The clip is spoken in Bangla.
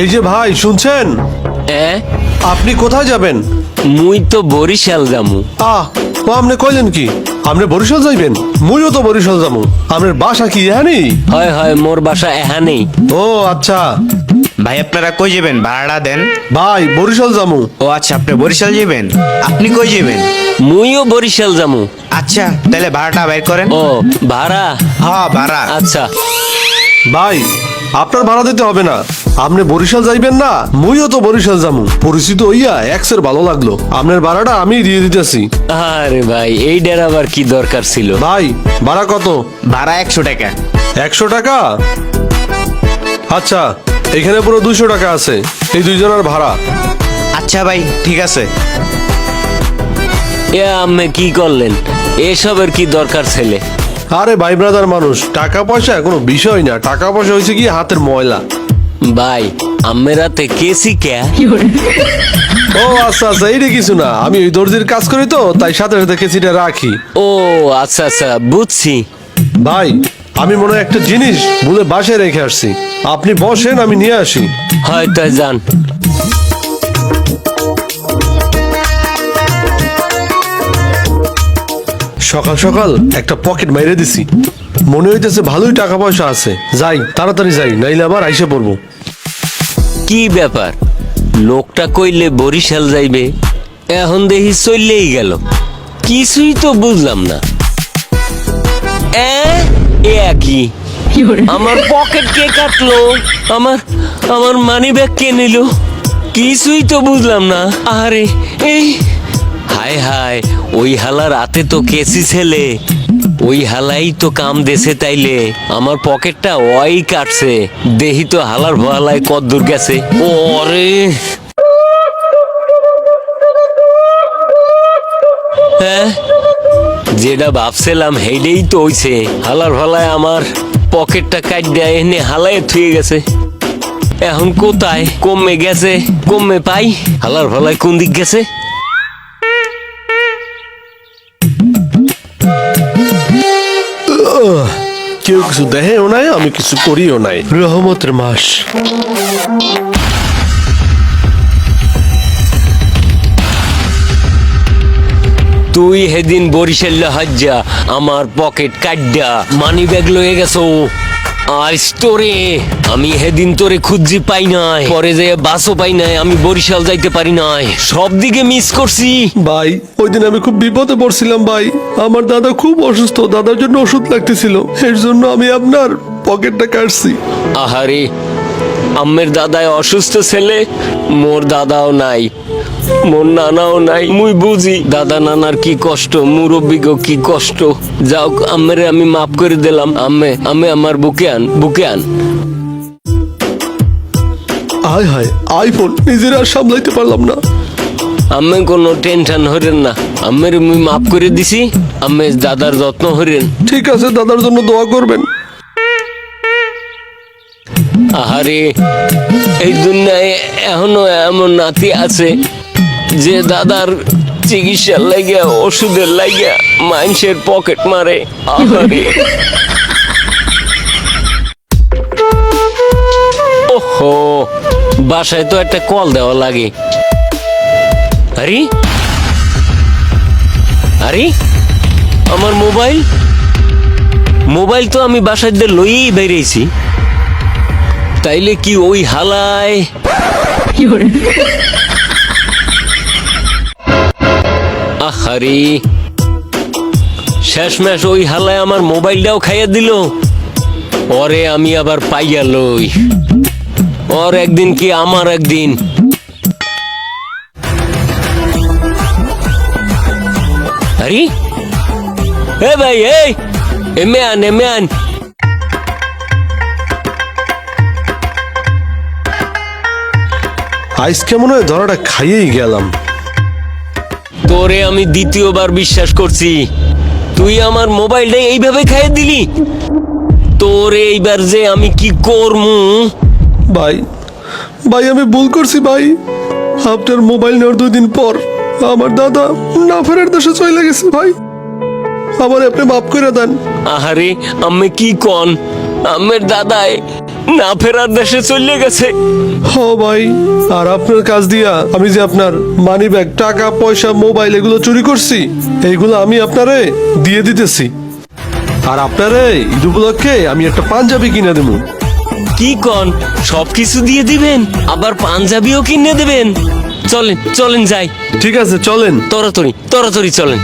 এই যে ভাই শুনছেন, আপনি কোথায় যাবেন? মুই তো বরিশাল যামু। ও আপনি কইলেন কি আপনি বরিশাল যাইবেন? মুইও তো বরিশাল যাবো। আপনার বাসা কি এখানে? হয় হয়, মোর বাসা এখানেই। ও আচ্ছা। ভাই আপনারা কই যাবেন? ভাড়া দেন। ভাই বরিশাল যামু। ও আচ্ছা, আপনি বরিশাল যাবেন। আপনি কই যাবেন? মুইও বরিশাল যামু। আচ্ছা, তাহলে ভাড়াটা বের করেন। ও ভাড়া? হ্যাঁ ভাড়া। আচ্ছা ভাই আপনার ভাড়া দিতে হবে না, আপনি বরিশাল যাইবেন না, মুইও তো বরিশাল যামু। পরিচিত হইয়া এক্সের ভালো লাগলো, আপনার ভাড়াটা আমি দিয়ে দিতেছি। আরে ভাই, এই ডেরা আবার কি দরকার ছিল? ভাই ভাড়া কত? ভাড়া 100 টাকা। 100 টাকা? আচ্ছা, এখানে পুরো 200 টাকা আছে, এই দুইজনের ভাড়া। আচ্ছা ভাই ঠিক আছে। এ আম্মে কি করলেন? এসবের কি দরকার ছেলে? আরে ভাই ব্রাদার মানুষ, টাকা পয়সা কোনো বিষয় না, টাকা পয়সা হয়েছে কি হাতের ময়লা। ভাই আম্মের রাতে কেসি কে? ও আচ্ছা আচ্ছা, এইটা কিছু না, আমি ওই দর্জির কাজ করি তো তাই সাথে সাথে কেসিটা রাখি। ও আচ্ছা আচ্ছা, বুঝছি। ভাই আমি মনে হয় একটা জিনিস ভুলে বাসায় রেখে আসছি, আপনি বসেন আমি নিয়ে আসি। হয়তো যান। সকাল সকাল একটা পকেট মাইরে দিছি, মনে হইতেছে ভালোই টাকা পয়সা আছে। যাই তাড়াতাড়ি যাই, নাইলে আবার আইসা পড়বো। কি ব্যাপার, লোকটা কইলে বরিশাল যাইবে, এখন দেখি চললেই গেল। কিছুই তো বুঝলাম না। এ কি, আমার পকেট কে কাটলো? আমার আমার মানি ব্যাগ কে নিল? কিছুই তো বুঝলাম না। আরে এই হায় হায়, ওই হালা রাতে তো কেসি ছেলে, ওই হালাই তো কাম দেশে, তাইলে আমার পকেটটা ওই কাটছে। দেহি তো হালার ভয়ালায় কত দূর গেছে। ওরে হ্যাঁ, যেটা ভাবছিলাম হেডেই তো হইছে। হালার ভলায় আমার পকেটটা কাট দেয়, এনে হালায় থুয়ে গেছে। এখন কোথায় কমে গেছে, কমে পাই? হালার ভলায় কোন দিক গেছে? কেউ কিছু দেখেও নাই, আমি কিছু করিও নাই। রহমতের মাস। তুই হেদিন বরিশাল হজ্জা আমার পকেট কাটডা মানি ব্যাগ লয়ে গেছো। আজ তোরে আমি হেদিন তোরে খুঁজি পাই নাই, পরে যে বাসও পাই নাই, আমি বরিশাল যাইতে পারি নাই, সব দিকে মিস করছি। ভাই ওই দিন আমি খুব বিপদে পড়ছিলাম ভাই, আমার দাদা খুব অসুস্থ, দাদার জন্য ওষুধ লাগতেছিল, এর জন্য আমি আপনার পকেটটা কাটছি। আহারে, আম্মের দাদায় অসুস্থ ছেলে, মোর দাদাও নাই, মোর নানাও নাই। মুই বুঝি দাদা নানার কি কষ্ট, মুরব্বীগো কি কষ্ট। যাও, আম্মেরে আমি মাফ করে দিলাম। আম্মে আমি আমার বুকে আন, বুকে আন। হায় হায়, আইফোন নিজের আর সামলাইতে পারলাম না। আম্মে কোনো টেনশন হরেন না, আম্মের মুই মাফ করে দিছি। আম্মে দাদার যত্ন হরেন। ঠিক আছে, দাদার জন্য দোয়া করবেন। আহারে, এই দুনিয়ায় এখনো এমন নাতি আছে যে দাদার চিকিৎসার লাগিয়া, ওষুধের লাগিয়া মানুষের পকেট মারে। আহারে, ওহো, বাসায় তো একটা কল দেওয়া লাগে। আরে আরে, আমার মোবাইল মোবাইল তো আমি বাসায় দিয়ে লইয়েই বেরিয়েছি, তাইলে কি ওই হালায়? আহারে, শেষমেশ ওই হালায় আমার মোবাইলটাও খাইয়া দিল। ওরে আমি আবার পাইয়া লই, ওর একদিন কি আমার একদিন। আরে এ ভাই, এই এমে আন, এমে আন। আজকে মনে হয় ধরাটা খাইয়েই গেলাম। তোরে আমি দ্বিতীয়বার বিশ্বাস করছি, তুই আমার মোবাইলটা এইভাবে খাইয়ে দিলি। তোরে এইবার যে আমি কি করমু? ভাই ভাই আমি ভুল করছি ভাই, আপনার মোবাইল নেওয়ার 2 দিন পর আমার দাদা না ফেরার দেশে চলে গেছে ভাই, আমার আপনি মাফ করে দেন। আহারে, আমি কি কন, আমের দাদায় না ফেরার দেশে চলে গেছে। ও ভাই, আর আপনার কাজ দিয়া আমি যে আপনার মানি ব্যাগ, টাকা পয়সা, মোবাইল এগুলো চুরি করছি, এইগুলো আমি আপনারে দিয়ে দিতেছি। আর আপনারে ঈদ উপলক্ষে আমি একটা পাঞ্জাবি কিনে দেবো। কি কন, সবকিছু দিয়ে দিবেন, আবার পাঞ্জাবিও কিনে দেবেন? চলেন চলেন যাই, ঠিক আছে, চলেন। তাড়াতাড়ি তাড়াতাড়ি চলেন।